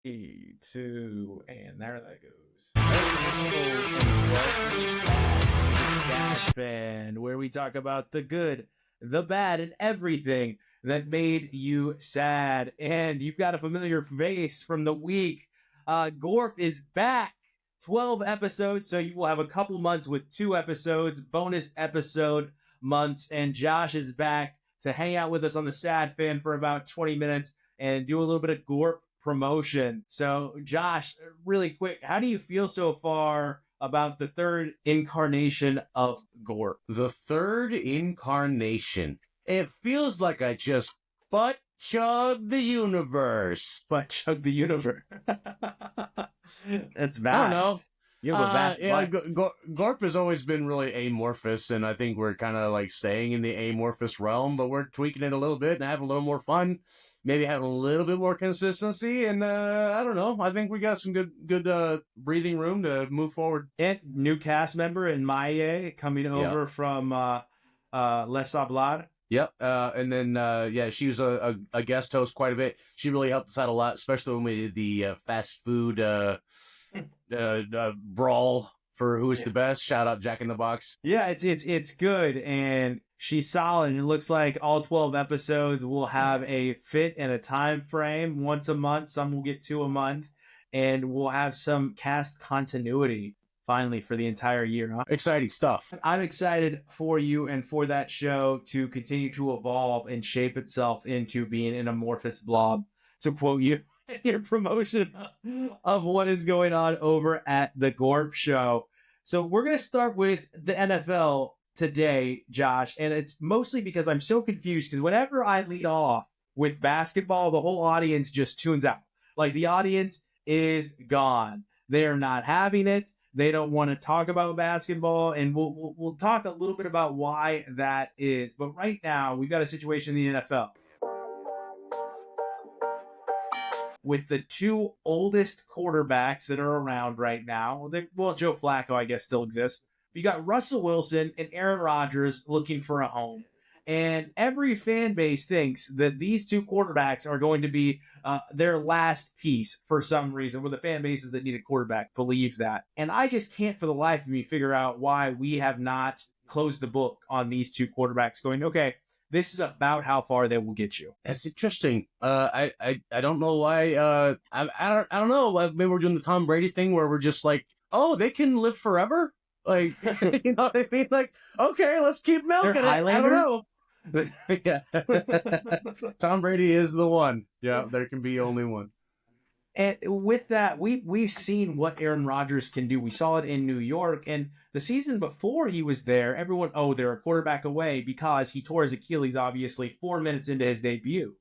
2, and there that goes. TheSadFan, where we talk about the good, the bad, and everything that made you sad. And you've got a familiar face from the week. GORP is back. 12 episodes, so you will have a couple months with 2 episodes, bonus episode months, and Josh is back to hang out with us on the TheSadFan for about 20 minutes and do a little bit of GORP promotion. So, Josh, really quick, how do you feel so far about the third incarnation of GORP? The third incarnation. It feels like I just butt chugged the universe. Butt chug the universe. That's vast. I don't know. You have a vast GORP has always been really amorphous, and I think we're kind of like staying in the amorphous realm, but we're tweaking it a little bit and having a little more fun. Maybe having a little bit more consistency, and I don't know. I think we got some good breathing room to move forward. And new cast member in Maya coming over from Les Hablar. Yep, and then she was a guest host quite a bit. She really helped us out a lot, especially when we did the fast food brawl for who is the best. Shout out Jack in the Box. Yeah, it's good, and she's solid. And it looks like all 12 episodes will have a fit and a time frame once a month. Some will get 2 a month, and we'll have some cast continuity finally for the entire year. Huh? Exciting stuff. I'm excited for you and for that show to continue to evolve and shape itself into being an amorphous blob, to quote you in your promotion of what is going on over at the GORP show. So we're going to start with the NFL today, Josh, and it's mostly because I'm so confused, because whenever I lead off with basketball, the whole audience just tunes out. Like, the audience is gone. They're not having it. They don't want to talk about basketball, and we'll talk a little bit about why that is. But right now, we've got a situation in the NFL with the 2 oldest quarterbacks that are around right now. Well, Joe Flacco, I guess, still exists. You got Russell Wilson and Aaron Rodgers looking for a home. And every fan base thinks that these 2 quarterbacks are going to be their last piece for some reason. Well, the fan bases that need a quarterback believes that. And I just can't for the life of me figure out why we have not closed the book on these 2 quarterbacks going, okay, this is about how far they will get you. That's interesting. I don't know why. I don't know. Maybe we're doing the Tom Brady thing where we're just like, oh, they can live forever? Like, you know what I mean? Like, okay, let's keep milking it. I don't know. Yeah. Tom Brady is the one. Yeah, there can be only one. And with that, we've seen what Aaron Rodgers can do. We saw it in New York, and the season before he was there, everyone, they're a quarterback away, because he tore his Achilles, obviously, 4 minutes into his debut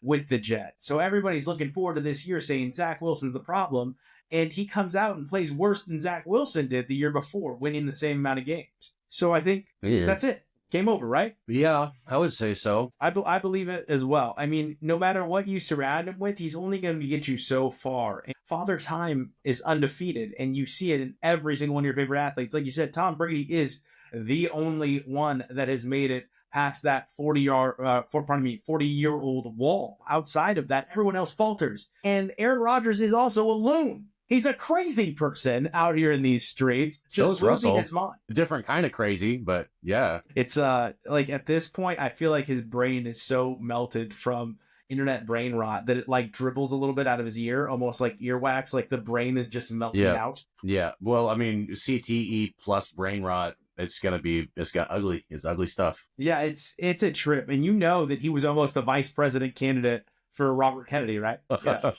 with the Jets. So everybody's looking forward to this year saying Zach Wilson's the problem, and he comes out and plays worse than Zach Wilson did the year before, winning the same amount of games. So I think that's it. Game over, right? Yeah, I would say so. I believe it as well. I mean, no matter what you surround him with, he's only going to get you so far. And Father Time is undefeated, and you see it in every single one of your favorite athletes. Like you said, Tom Brady is the only one that has made it past that 40-year-old wall. Outside of that, everyone else falters. And Aaron Rodgers is also a loon. He's a crazy person out here in these streets, just losing his mind. Different kind of crazy, but yeah. It's like at this point, I feel like his brain is so melted from internet brain rot that it like dribbles a little bit out of his ear, almost like earwax. Like the brain is just melting out. Yeah. Well, I mean, CTE plus brain rot. It's ugly. It's ugly stuff. Yeah, it's a trip, and you know that he was almost the vice president candidate for Robert Kennedy, right? Yeah.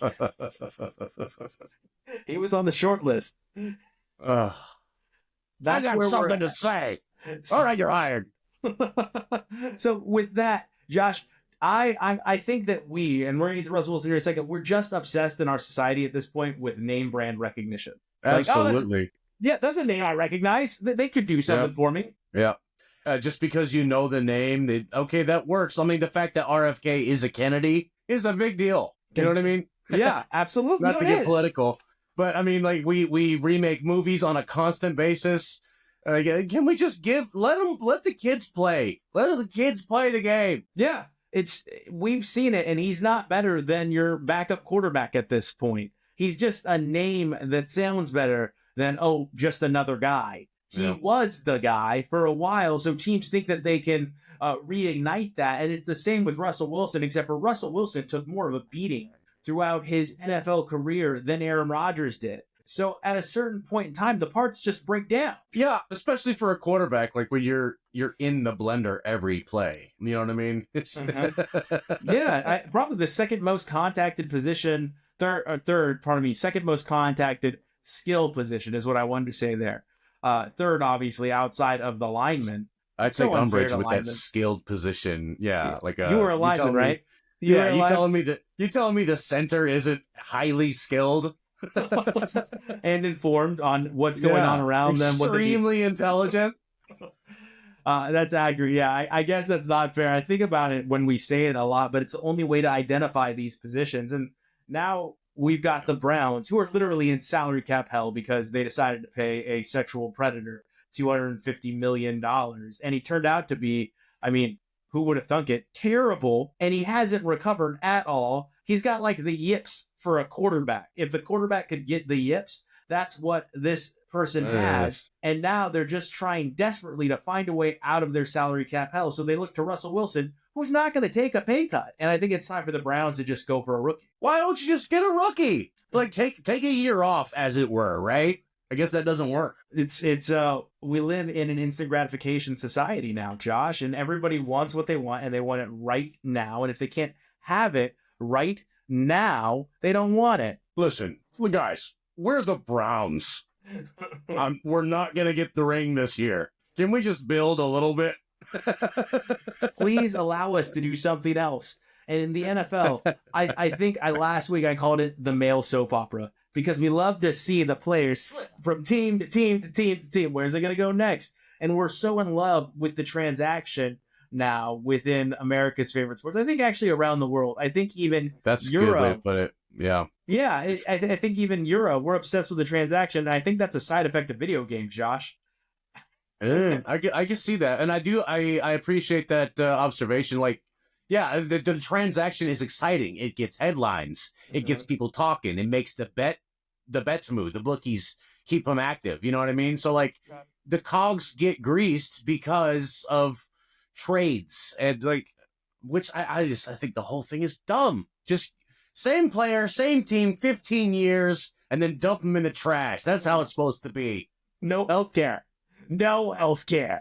He was on the short list. That's I got something to say. All right, you're hired. So with that, Josh, I think that we're going to get to Russell Wilson here in a second. We're just obsessed in our society at this point with name brand recognition. Absolutely. That's a name I recognize. They could do something for me. Yeah. Just because you know the name, that works. I mean, the fact that RFK is a Kennedy is a big deal. You know what I mean? Yeah, absolutely. Not to get political, but I mean, like we remake movies on a constant basis. Can we just let the kids play? Let the kids play the game. Yeah, we've seen it, and he's not better than your backup quarterback at this point. He's just a name that sounds better than, oh, just another guy. He was the guy for a while, so teams think that they can reignite that. And it's the same with Russell Wilson, except for Russell Wilson took more of a beating throughout his NFL career than Aaron Rodgers did. So at a certain point in time, the parts just break down. Yeah, especially for a quarterback, like when you're in the blender every play. You know what I mean? It's Yeah, probably the second most contacted position, second most contacted skill position is what I wanted to say there. Third, obviously, outside of the lineman. I So take unfair umbrage to with linemen. that skilled position. Yeah, like You were a lineman, right? You telling me the center isn't highly skilled and informed on what's going on around them. Extremely intelligent. That's accurate. Yeah, I guess that's not fair. I think about it when we say it a lot, but it's the only way to identify these positions. And now we've got the Browns, who are literally in salary cap hell because they decided to pay a sexual predator $250 million. And he turned out to be, I mean, who would have thunk it? Terrible. And he hasn't recovered at all. He's got like the yips for a quarterback. If the quarterback could get the yips, that's what this person has. And now they're just trying desperately to find a way out of their salary cap hell. So they look to Russell Wilson, who's not going to take a pay cut. And I think it's time for the Browns to just go for a rookie. Why don't you just get a rookie? Like take a year off, as it were, right? I guess that doesn't work. It's we live in an instant gratification society now, Josh, and everybody wants what they want and they want it right now. And if they can't have it right now, they don't want it. Listen, guys, we're the Browns. We're not going to get the ring this year. Can we just build a little bit? Please allow us to do something else. And in the NFL, I think last week I called it the male soap opera because we love to see the players slip from team to team to team to team. Where's it going to go next? And we're so in love with the transaction now within America's favorite sports. I think actually around the world. I think even that's Euro. Good way to put it. Yeah. Yeah, I think even Euro, we're obsessed with the transaction. And I think that's a side effect of video games, Josh. I can see that. And I appreciate that observation. Like, yeah, the transaction is exciting. It gets headlines. It gets people talking. It makes the bets move. The bookies keep them active. You know what I mean? So, like, the cogs get greased because of trades. And, like, which I think the whole thing is dumb. Just same player, same team, 15 years, and then dump them in the trash. That's how it's supposed to be. No healthcare. No healthcare.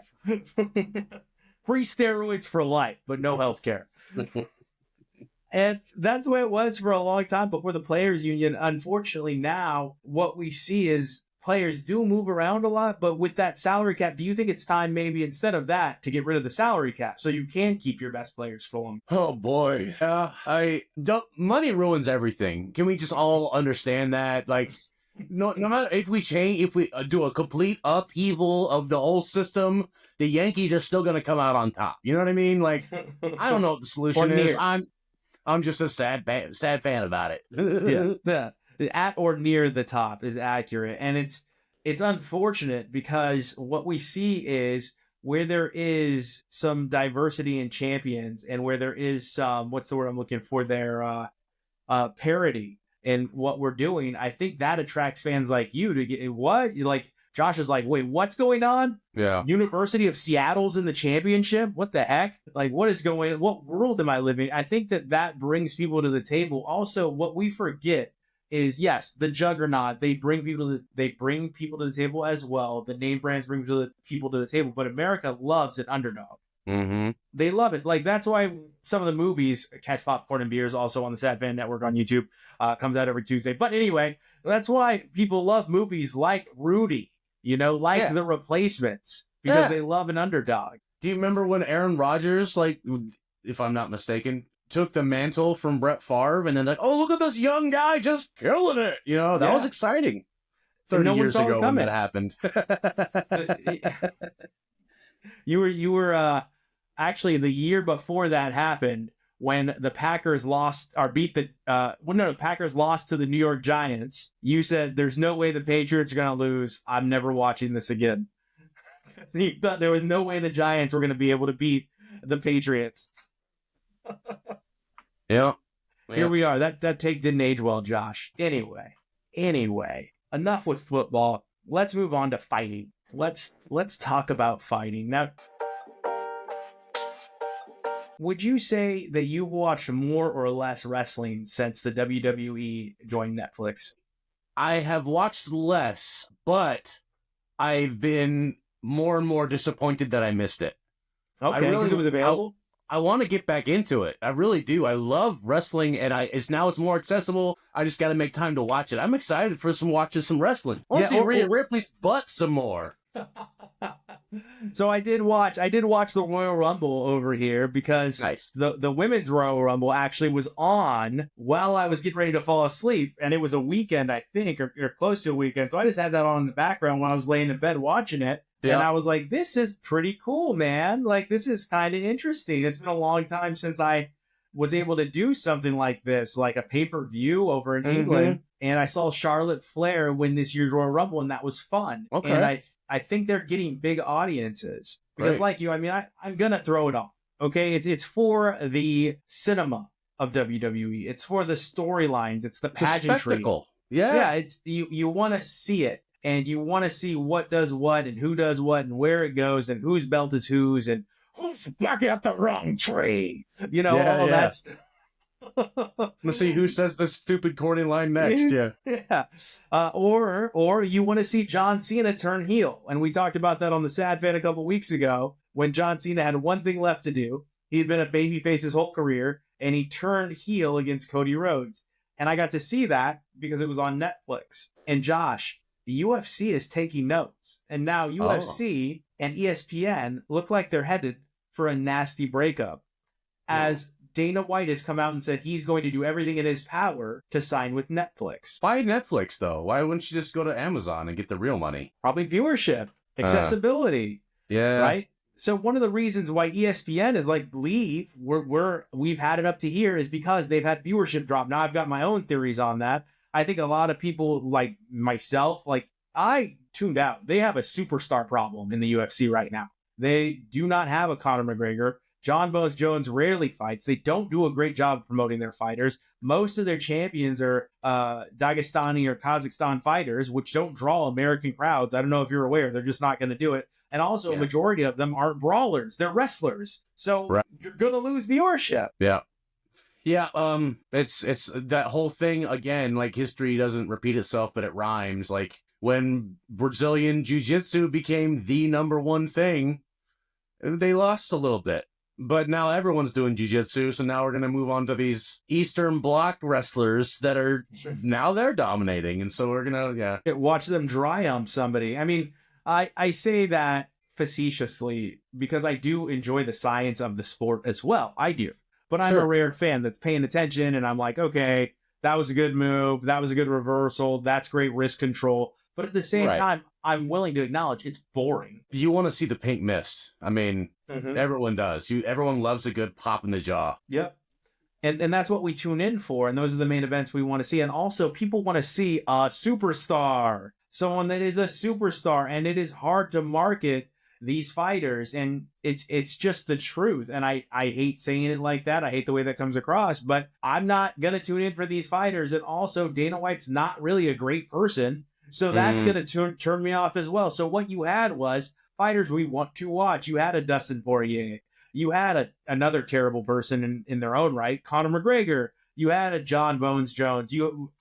Free steroids for life, but no healthcare. And that's the way it was for a long time before the players union. Unfortunately, now what we see is players do move around a lot, but with that salary cap, do you think it's time maybe instead of that to get rid of the salary cap so you can keep your best players for them? Oh boy. Money ruins everything. Can we just all understand that? Like, no matter if we do a complete upheaval of the whole system, the Yankees are still going to come out on top. You know what I mean? Like, I don't know what the solution is. I'm just a sad fan about it. Yeah. At or near the top is accurate. And it's unfortunate because what we see is where there is some diversity in champions and where there is some, what's the word I'm looking for there, parity in what we're doing, I think that attracts fans like you to get what? Like, Josh is like, wait, what's going on? Yeah. University of Seattle's in the championship? What the heck? Like, what is going on? What world am I living in? I think that brings people to the table. Also, what we forget is, yes, the juggernaut, they bring people to the table as well. The name brands bring people to the table, but America loves an underdog. Mm-hmm. They love it. Like, that's why some of the movies, Catch Popcorn and Beers, also on the TheSadFan Network on YouTube, comes out every Tuesday. But anyway, that's why people love movies like Rudy, The Replacements, because they love an underdog. Do you remember when Aaron Rodgers, like, if I'm not mistaken, took the mantle from Brett Favre and then like, oh, look at this young guy just killing it. That was exciting. 30 years ago when that happened. You were actually the year before that happened when the Packers lost or beat the Packers lost to the New York Giants. You said there's no way the Patriots are going to lose. I'm never watching this again. You thought there was no way the Giants were going to be able to beat the Patriots. Yeah. Here we are. That take didn't age well, Josh. Anyway, Anyway, enough with football. Let's move on to fighting. Let's talk about fighting. Now, would you say that you've watched more or less wrestling since the WWE joined Netflix? I have watched less, but I've been more and more disappointed that I missed it. Okay, because it was available? I want to get back into it. I really do. I love wrestling, and it's more accessible. I just got to make time to watch it. I'm excited for watching some wrestling. I want to see Rhea Ripley's butt some more. So I did watch the Royal Rumble over here because the women's Royal Rumble actually was on while I was getting ready to fall asleep, and it was a weekend, I think, or close to a weekend. So I just had that on in the background while I was laying in bed watching it. Yeah. And I was like, this is pretty cool, man. Like, this is kind of interesting. It's been a long time since I was able to do something like this, like a pay-per-view over in England. And I saw Charlotte Flair win this year's Royal Rumble, and that was fun. Okay. And I think they're getting big audiences. Because like you, I mean, I'm going to throw it off. Okay? It's for the cinema of WWE. It's for the storylines. It's the pageantry. It's a spectacle. Yeah. Yeah, it's you want to see it. And you want to see what does what and who does what and where it goes and whose belt is whose and who's barking up the wrong tree. You know, all that's... Let's see who says the stupid corny line next. Yeah. Or you want to see John Cena turn heel. And we talked about that on the TheSadFan a couple weeks ago when John Cena had one thing left to do. He had been a babyface his whole career, and he turned heel against Cody Rhodes. And I got to see that because it was on Netflix. And Josh, the UFC is taking notes. And now UFC and ESPN look like they're headed for a nasty breakup. As Dana White has come out and said he's going to do everything in his power to sign with Netflix. Why Netflix, though? Why wouldn't you just go to Amazon and get the real money? Probably viewership, accessibility. Right? So one of the reasons why ESPN is like, we've had it up to here is because they've had viewership drop. Now I've got my own theories on that. I think a lot of people like myself, like I tuned out. They have a superstar problem in the UFC right now. They do not have a Conor McGregor. John Bones Jones rarely fights. They don't do a great job promoting their fighters. Most of their champions are Dagestani or Kazakhstan fighters, which don't draw American crowds. I don't know if you're aware. They're just not going to do it. And also, a majority of them aren't brawlers. They're wrestlers. So you're going to lose viewership. Yeah. Yeah, it's that whole thing again, like history doesn't repeat itself, but it rhymes. Like when Brazilian Jiu-Jitsu became the number one thing, they lost a little bit. But now everyone's doing Jiu-Jitsu, so now we're going to move on to these Eastern Bloc wrestlers that are, now they're dominating, and so we're going to, watch them dry hump somebody. I mean, I say that facetiously because I do enjoy the science of the sport as well. I do. But I'm a rare fan that's paying attention, and I'm like, okay, that was a good move. That was a good reversal. That's great wrist control. But at the same time, I'm willing to acknowledge it's boring. You want to see the pink mist. I mean, everyone does. Everyone loves a good pop in the jaw. Yep. And that's what we tune in for, and those are the main events we want to see. And also, people want to see a superstar, someone that is a superstar, and it is hard to market these fighters, and it's just the truth. And I hate saying it like that. I hate the way that comes across, but I'm not going to tune in for these fighters. And also, Dana White's not really a great person, so that's going to turn me off as well. So what you had was fighters we want to watch. You had a Dustin Poirier. You had another terrible person in their own right, Conor McGregor. You had a John Bones Jones. You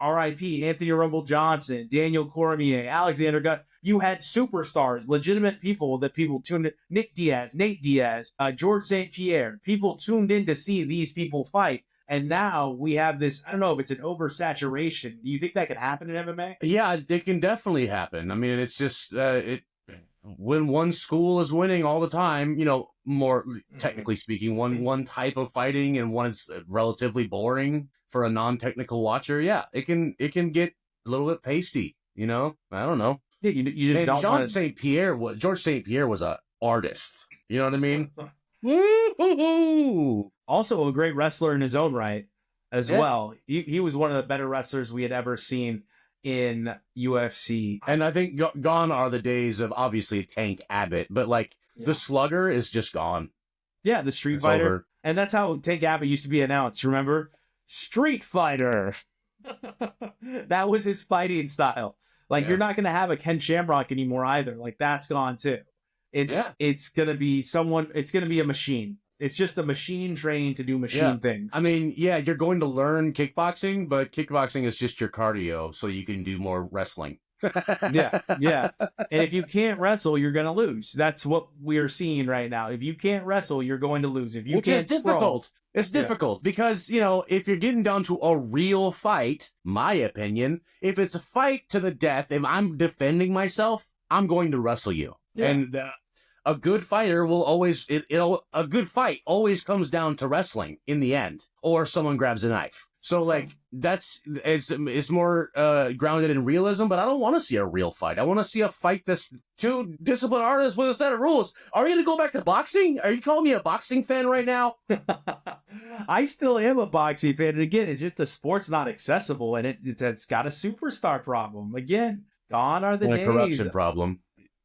R.I.P. Anthony Rumble Johnson, Daniel Cormier, Alexander Gut. You had superstars, legitimate people that people tuned in. Nate Diaz, George St. Pierre. People tuned in to see these people fight. And now we have this, I don't know if it's an oversaturation. Do you think that could happen in MMA? Yeah, it can definitely happen. I mean, it's just, when one school is winning all the time, more technically speaking, one type of fighting and one is relatively boring for a non-technical watcher. Yeah, it can get a little bit pasty, I don't know. Yeah, you just don't George St. Pierre was an artist. You know what I mean? Woo-hoo-hoo! Also a great wrestler in his own right as well. He was one of the better wrestlers we had ever seen in UFC. And I think gone are the days of obviously Tank Abbott, but the Slugger is just gone. Yeah, the Street Fighter. Over. And that's how Tank Abbott used to be announced, remember? Street Fighter. That was his fighting style. Like, Yeah. you're not going to have a Ken Shamrock anymore either. Like, that's gone too. It's going to be it's going to be a machine. It's just a machine trained to do machine things. I mean, yeah, you're going to learn kickboxing, but kickboxing is just your cardio, so you can do more wrestling. Yeah. And if you can't wrestle, you're going to lose. That's what we're seeing right now. If you can't wrestle, you're going to lose. If you can't is difficult. It's difficult because, you know, if you're getting down to a real fight, my opinion, if it's a fight to the death, if I'm defending myself, I'm going to wrestle you. Yeah. And a good fighter will always, a good fight always comes down to wrestling in the end, or someone grabs a knife. So, like, it's more grounded in realism, but I don't want to see a real fight. I want to see a fight that's two disciplined artists with a set of rules. Are you going to go back to boxing? Are you calling me a boxing fan right now? I still am a boxing fan. And again, it's just the sport's not accessible, and it's got a superstar problem. Again, gone are the And days. a corruption problem.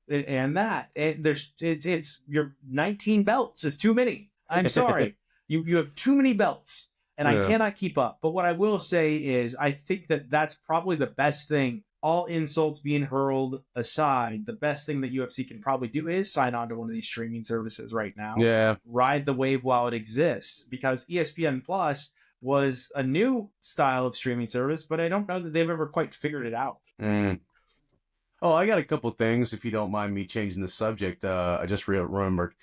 And it's your 19 belts is too many. I'm sorry. You have too many belts. And I cannot keep up. But what I will say is I think that's probably the best thing. All insults being hurled aside, the best thing that UFC can probably do is sign on to one of these streaming services right now. Yeah. Ride the wave while it exists. Because ESPN Plus was a new style of streaming service, but I don't know that they've ever quite figured it out. Oh, I got a couple things, if you don't mind me changing the subject. I just remembered.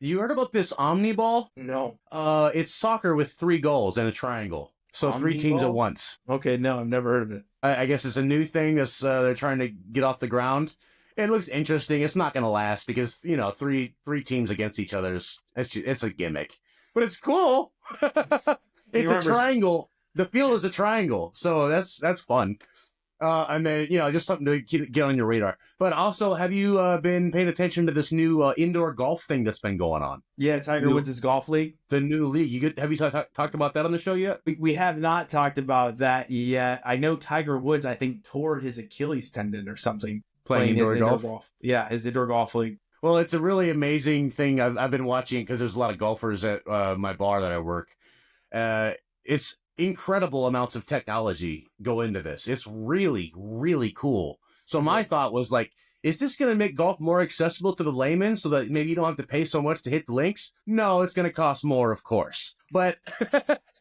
You heard about this Omniball? No. It's soccer with 3 goals and a triangle. So 3 teams at once. Okay, no, I've never heard of it. I guess it's a new thing that's they're trying to get off the ground. It looks interesting. It's not going to last because, you know, three teams against each other, it's a gimmick. But it's cool. It's a triangle. The field is a triangle. So that's fun. And then, you know, just something to get on your radar. But also, have you been paying attention to this new indoor golf thing that's been going on? Yeah, Tiger Woods' golf league. The new league. Have you talked about that on the show yet? We have not talked about that yet. I know Tiger Woods, I think, tore his Achilles tendon or something playing indoor golf. Yeah, his indoor golf league. Well, it's a really amazing thing. I've been watching because there's a lot of golfers at my bar that I work. It's incredible amounts of technology go into this. It's really, really cool. So my thought was like, is this going to make golf more accessible to the layman so that maybe you don't have to pay so much to hit the links? No, it's going to cost more, of course. But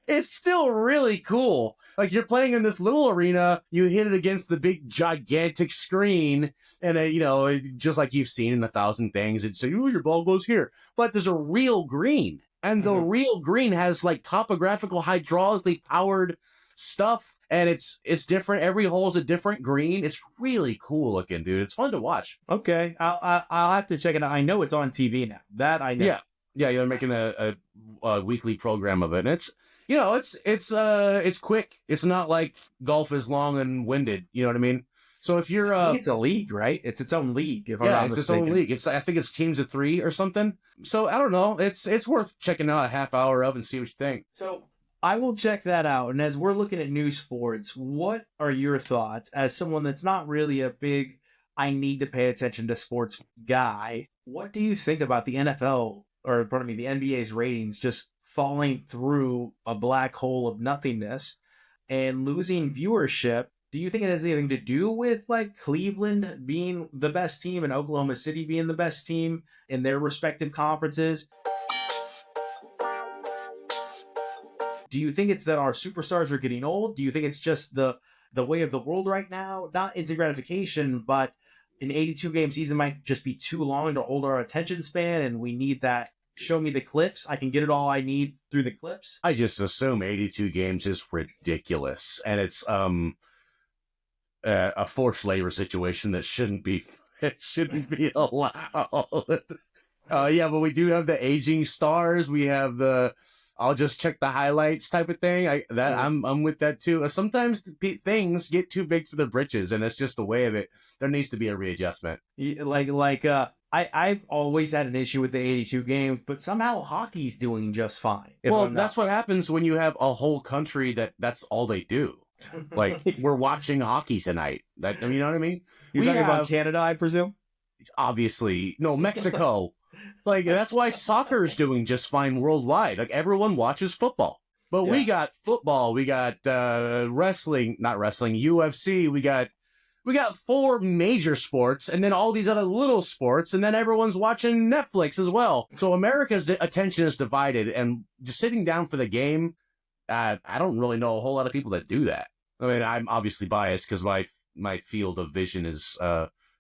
it's still really cool. Like, you're playing in this little arena, you hit it against the big, gigantic screen, and, you know, just like you've seen in 1,000 things, it'd say, oh, your ball goes here. But there's a real green. And the real green has like topographical, hydraulically powered stuff, and it's different. Every hole's a different green. It's really cool looking, dude. It's fun to watch. Okay, I'll have to check it out. I know it's on TV now. That I know. Yeah. They're making a weekly program of it, and it's, you know, it's quick. It's not like golf is long and winded. You know what I mean? So if you're, I think it's a league, right? It's its own league. If I'm not mistaken. Its own league. I think it's teams of 3 or something. So I don't know. It's worth checking out a half hour of and see what you think. So I will check that out. And as we're looking at new sports, what are your thoughts as someone that's not really a big, I need to pay attention to sports guy? What do you think about the NFL, or pardon me, the NBA's ratings just falling through a black hole of nothingness and losing viewership? Do you think it has anything to do with like Cleveland being the best team and Oklahoma City being the best team in their respective conferences? Do you think it's that our superstars are getting old? Do you think it's just the way of the world right now? Not instant gratification, but an 82-game season might just be too long to hold our attention span, and we need that. Show me the clips. I can get it all I need through the clips. I just assume 82 games is ridiculous, and it's a forced labor situation that shouldn't be allowed. Yeah, but we do have the aging stars. We have the I'll just check the highlights type of thing. I'm with that too. Sometimes things get too big for the britches, and that's just the way of it. There needs to be a readjustment. I've always had an issue with the 82 games, but somehow hockey's doing just fine. Well, that's what happens when you have a whole country that's all they do. Like, we're watching hockey tonight. You know what I mean? You're talking about Canada, I presume? Obviously. No, Mexico. Like, that's why soccer is doing just fine worldwide. Like, everyone watches football. But Yeah. we got football, we got UFC, we got 4 major sports, and then all these other little sports, and then everyone's watching Netflix as well. So America's attention is divided, and just sitting down for the game, I don't really know a whole lot of people that do that. I mean, I'm obviously biased because my field of vision is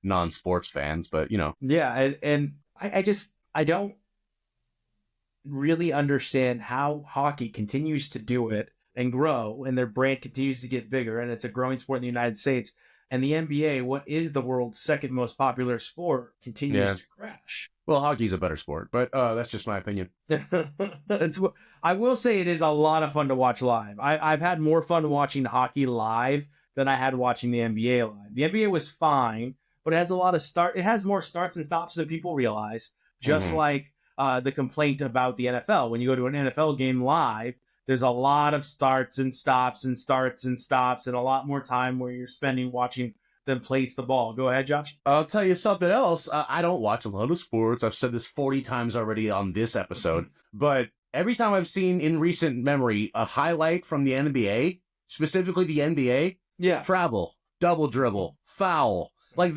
non-sports fans, but, you know. Yeah, and I don't really understand how hockey continues to do it and grow, and their brand continues to get bigger, and it's a growing sport in the United States. And the NBA, what is the world's second most popular sport, continues to crash. Well, hockey's a better sport, but that's just my opinion. I will say it is a lot of fun to watch live. I've had more fun watching hockey live than I had watching the NBA live. The NBA was fine, but it has a lot of it has more starts and stops than people realize. Just like the complaint about the NFL. When you go to an NFL game live, there's a lot of starts and stops and starts and stops and a lot more time where you're spending watching them place the ball. Go ahead, Josh. I'll tell you something else. I don't watch a lot of sports. I've said this 40 times already on this episode. But every time I've seen in recent memory a highlight from the NBA, specifically the NBA, travel, double dribble, foul. Like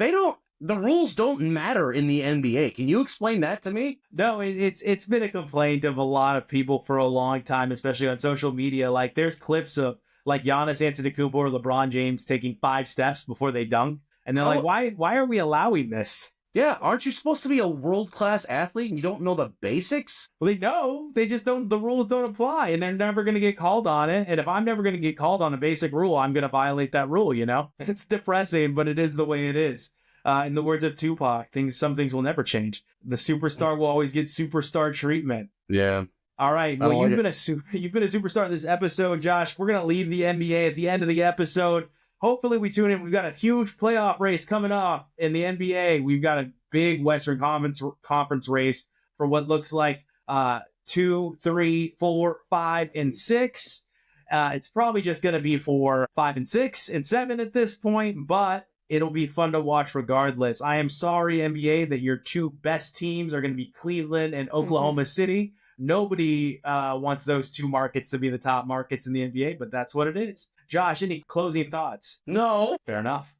the rules don't matter in the NBA. Can you explain that to me? No, it's been a complaint of a lot of people for a long time, especially on social media. Like there's clips of like Giannis Antetokounmpo or LeBron James taking 5 steps before they dunk, and they're like, why are we allowing this? Yeah, aren't you supposed to be a world-class athlete and you don't know the basics? Well, they know. They just don't. The rules don't apply, and they're never going to get called on it. And if I'm never going to get called on a basic rule, I'm going to violate that rule. You know, it's depressing, but it is the way it is. In the words of Tupac, some things will never change. The superstar will always get superstar treatment. Yeah. All right. Well, you've been a superstar in this episode, Josh. We're gonna leave the NBA at the end of the episode. Hopefully, we tune in. We've got a huge playoff race coming up in the NBA. We've got a big Western Conference race for what looks like 2, 3, 4, 5, and 6. It's probably just gonna be for 5 and 6 and 7 at this point, but it'll be fun to watch regardless. I am sorry, NBA, that your 2 best teams are going to be Cleveland and Oklahoma City. Nobody wants those 2 markets to be the top markets in the NBA, but that's what it is. Josh, any closing thoughts? No. Fair enough.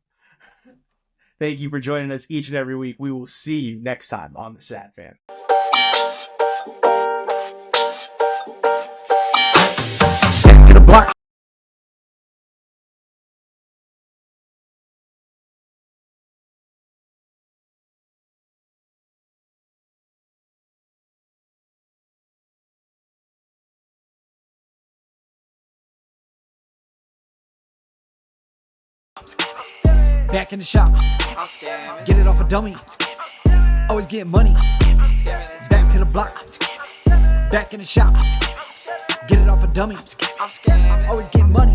Thank you for joining us each and every week. We will see you next time on The Sad Fan. To the block. Back in the shop, get it off a dummy. Always get money. Back to the block. Back in the shop, get it off a dummy. Always get money.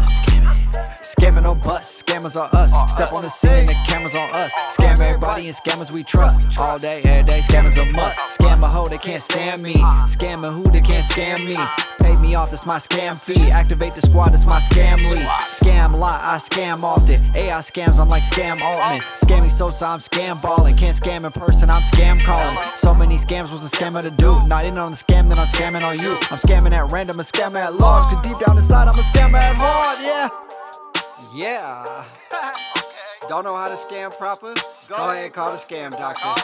Scamming or bust, scammers are us. Step on the scene, the cameras on us. Scam everybody and scammers we trust. All day, every day, scammers a must. Scam a hoe, they can't stand me. Scamming who, they can't scam me. Pay me off, that's my scam fee. Activate the squad, that's my scam lead. Scam a lot, I scam often. AI scams, I'm like Scam Altman. Scamming Sosa, I'm scam balling. Can't scam in person, I'm scam calling. So many scams, what's a scammer to do? Not in on the scam, then I'm scamming on you. I'm scamming at random, a scammer at large. Cause deep down inside, I'm a scammer at heart, yeah. Yeah. Don't know how to scam proper? Go ahead, call the scam doctor.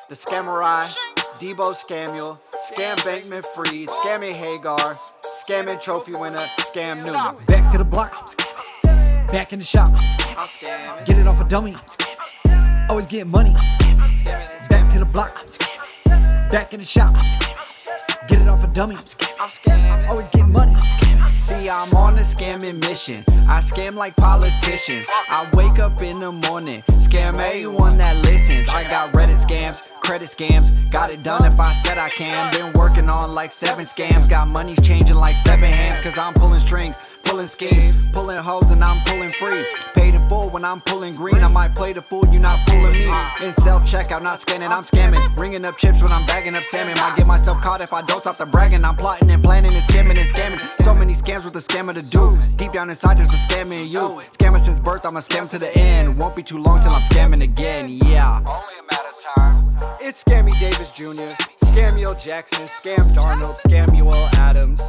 The Scamerai, Debo Scamuel, Scam Bankman Freed, Scamming Hagar, Scamming Trophy winner, Scam Newman. Back to the block, I'm scamming. Back in the shop, I'm scamming. Get it off a dummy, I'm scamming. Always get money, I'm scamming. Back to the block, I'm scamming. Back in the shop, I'm scamming. Get it off a dummy, I'm scamming. Always get money, I'm scamming. See, I'm on a scamming mission. I scam like politicians. I wake up in the morning, scam everyone that listens. I got Reddit scams, credit scams. Got it done if I said I can. Been working on like 7 scams. Got money changing like 7 hands. Cause I'm pulling strings, pulling schemes, pulling hoes and I'm pulling free. Paid in full when I'm pulling green. I might play the fool, you not fooling me. In self-checkout, not scanning, I'm scamming. Ringing up chips when I'm bagging up salmon. Might get myself caught if I don't stop the bragging. I'm plotting and planning and skimming and scamming. So many scams with a scammer to do. Deep down inside there's a scamming you. Scammer since birth, I'ma scam to the end. Won't be too long till I'm scamming again, yeah. Only a matter of time. It's Scammy Davis Jr., Scamuel Jackson, Scam Darnold, Scamuel Adams.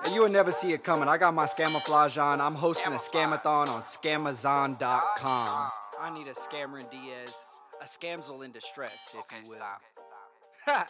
And you will never see it coming. I got my scamouflage on. I'm hosting a scamathon on scamazon.com. I need a Scammer Diaz, a scamsel in distress, if you will. Ha!